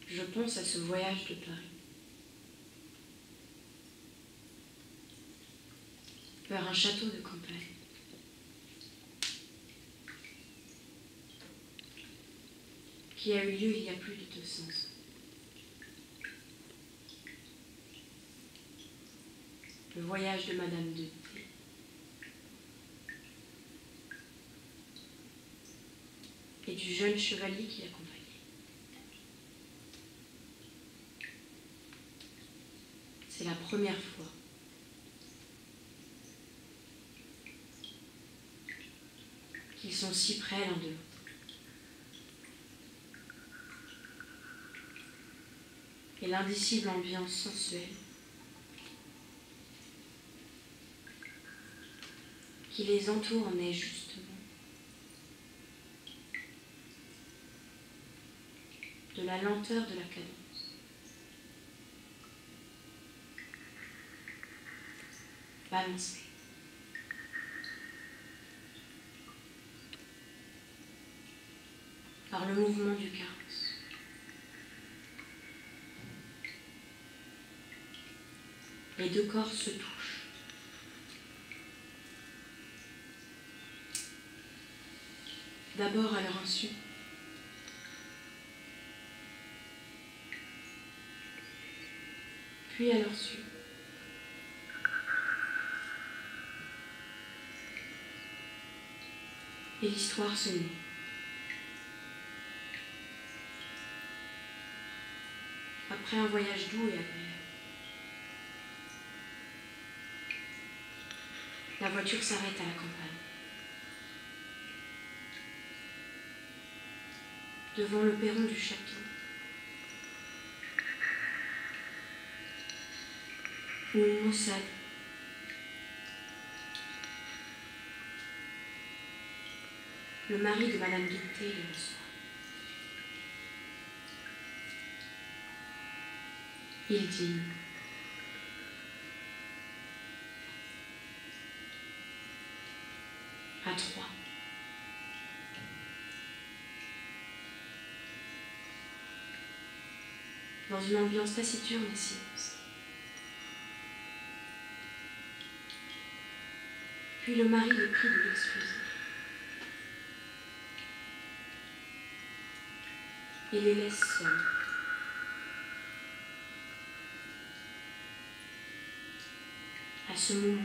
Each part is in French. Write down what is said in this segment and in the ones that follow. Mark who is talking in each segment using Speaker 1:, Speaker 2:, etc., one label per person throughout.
Speaker 1: je pense à ce voyage de Paris. Vers un château de campagne. Qui a eu lieu il y a plus de 200 ans. Le voyage de Madame de T. Et du jeune chevalier qui l'accompagnait. C'est la première fois qu'ils sont si près l'un de l'autre. Et l'indicible ambiance sensuelle qui les entoure naît justement de la lenteur de la cadence, balancée, par le mouvement du carrosse. Les deux corps se touchent. D'abord à leur insu. Puis à leur su. Et l'histoire se naît. Après un voyage doux et agréable. La voiture s'arrête à la campagne. Devant le perron du château. Où une maussade le mari de Madame de T les reçoit. Il dîne. À 3. Dans une ambiance taciturne et silence. Puis le mari les prie de l'excuser. Il les laisse seuls. À ce moment,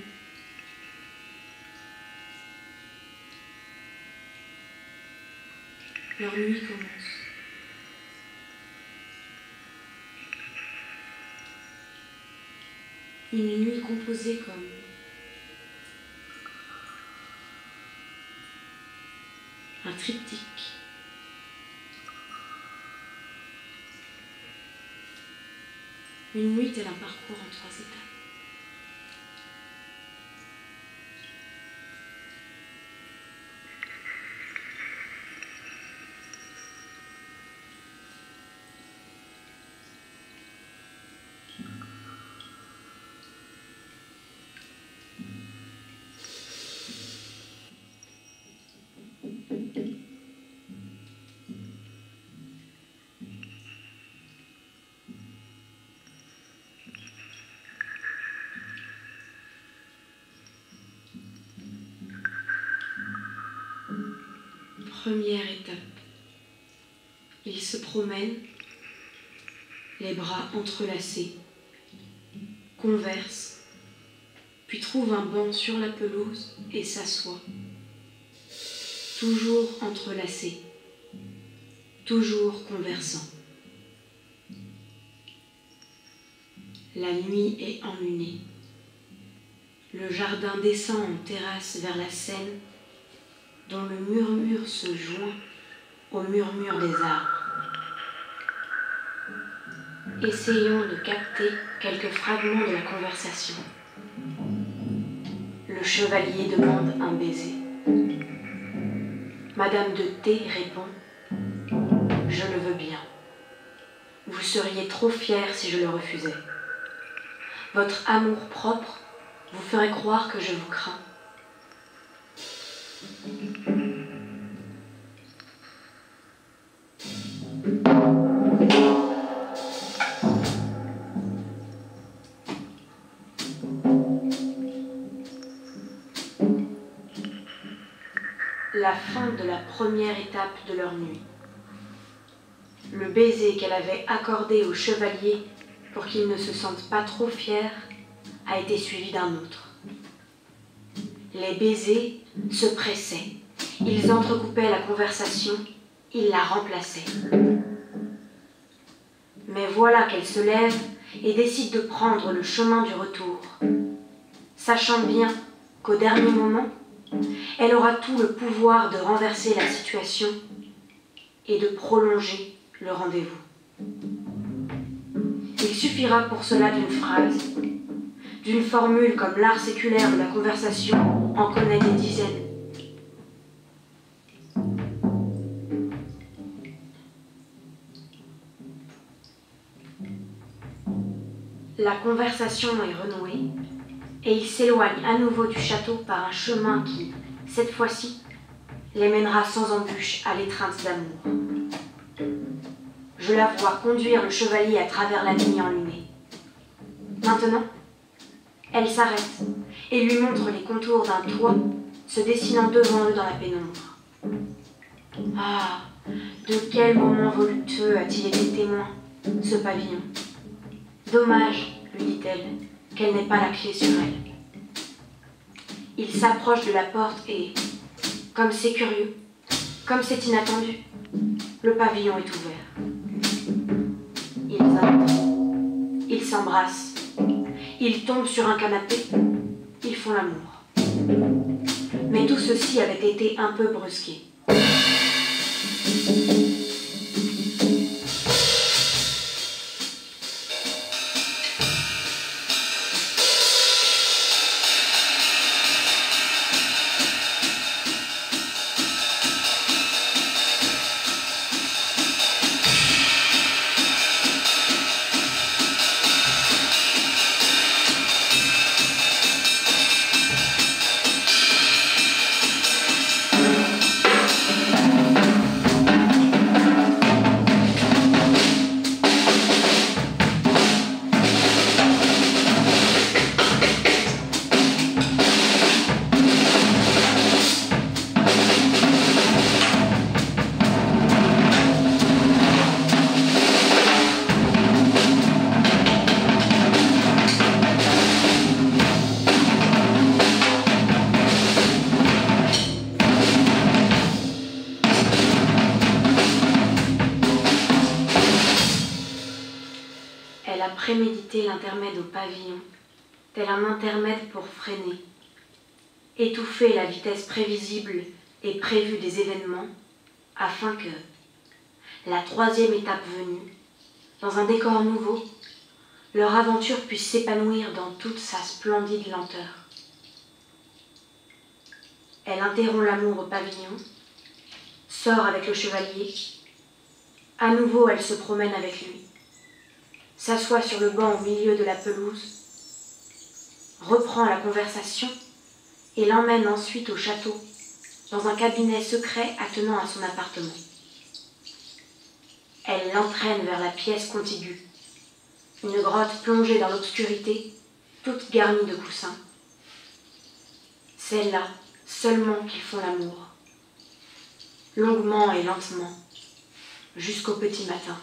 Speaker 1: leur nuit commence. Une nuit composée comme un triptyque. Une nuit tel un parcours en 3 étapes. Première étape. Ils se promènent, les bras entrelacés, conversent, puis trouvent un banc sur la pelouse et s'assoient. Toujours entrelacés, toujours conversant. La nuit est emlunée. Le jardin descend en terrasse vers la Seine, dont le murmure se joint au murmure des arbres. Essayons de capter quelques fragments de la conversation. Le chevalier demande un baiser. Madame de T répond « Je le veux bien. Vous seriez trop fier si je le refusais. Votre amour-propre vous ferait croire que je vous crains. la fin de la première étape de leur nuit. Le baiser qu'elle avait accordé au chevalier pour qu'il ne se sente pas trop fier a été suivi d'un autre. Les baisers se pressaient, ils entrecoupaient la conversation, ils la remplaçaient. Mais voilà qu'elle se lève et décide de prendre le chemin du retour, sachant bien qu'au dernier moment, elle aura tout le pouvoir de renverser la situation et de prolonger le rendez-vous. Il suffira pour cela d'une phrase, d'une formule comme l'art séculaire de la conversation en connaît des dizaines. La conversation est renouée et ils s'éloignent à nouveau du château par un chemin qui, cette fois-ci, les mènera sans embûche à l'étreinte d'amour. Je la vois conduire le chevalier à travers la nuit enlumée. Maintenant, elle s'arrête et lui montre les contours d'un toit se dessinant devant eux dans la pénombre. Ah, de quel moment voluptueux a-t-il été témoin, ce pavillon? Dommage, lui dit-elle, qu'elle n'ait pas la clé sur elle. Il s'approche de la porte et, comme c'est curieux, comme c'est inattendu, le pavillon est ouvert. Ils entrent, ils s'embrassent, ils tombent sur un canapé, ils font l'amour. Mais tout ceci avait été un peu brusqué. Elle a prémédité l'intermède au pavillon, tel un intermède pour freiner, étouffer la vitesse prévisible et prévue des événements, afin que, la troisième étape venue, dans un décor nouveau, leur aventure puisse s'épanouir dans toute sa splendide lenteur. Elle interrompt l'amour au pavillon, sort avec le chevalier, à nouveau elle se promène avec lui, s'assoit sur le banc au milieu de la pelouse, reprend la conversation et l'emmène ensuite au château, dans un cabinet secret attenant à son appartement. Elle l'entraîne vers la pièce contiguë, une grotte plongée dans l'obscurité, toute garnie de coussins. C'est là seulement qu'ils font l'amour, longuement et lentement, jusqu'au petit matin.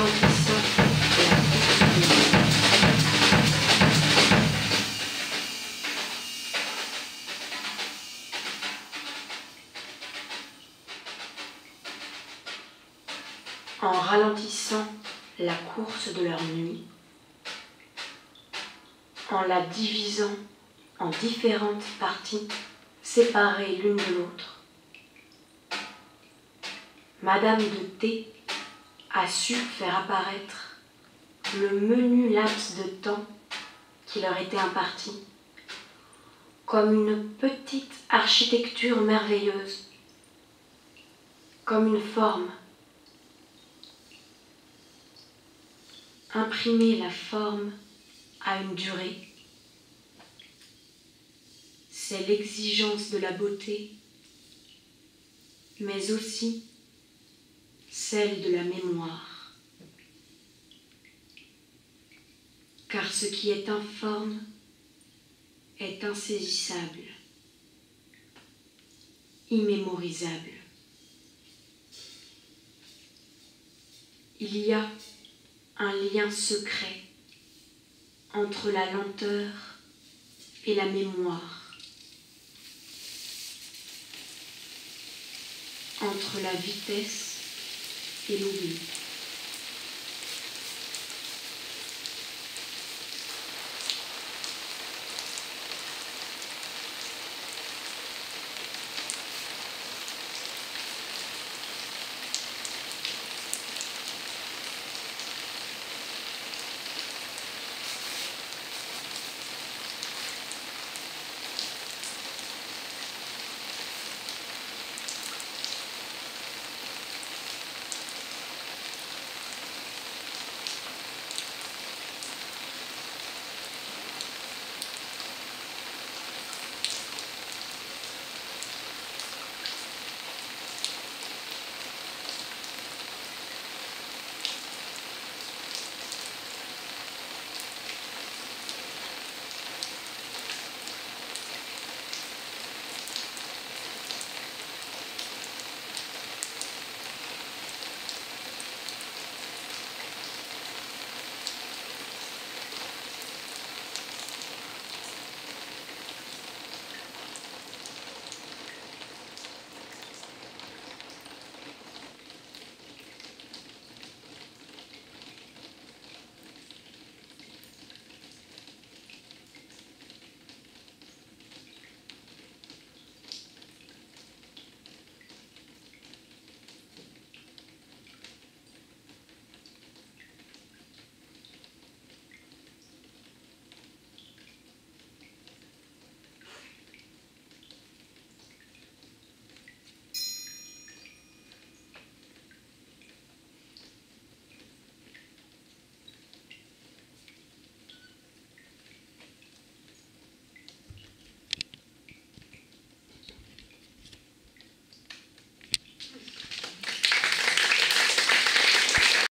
Speaker 1: ralentissant la course de l'heure. En ralentissant la course de leur nuit, en la divisant en différentes parties séparées l'une de l'autre, Madame de T a su faire apparaître le menu laps de temps qui leur était imparti comme une petite architecture merveilleuse, comme une forme. Imprimer la forme à une durée, c'est l'exigence de la beauté, mais aussi celle de la mémoire. Car ce qui est informe est insaisissable, immémorisable. Il y a un lien secret entre la lenteur et la mémoire, entre la vitesse et l'oubli.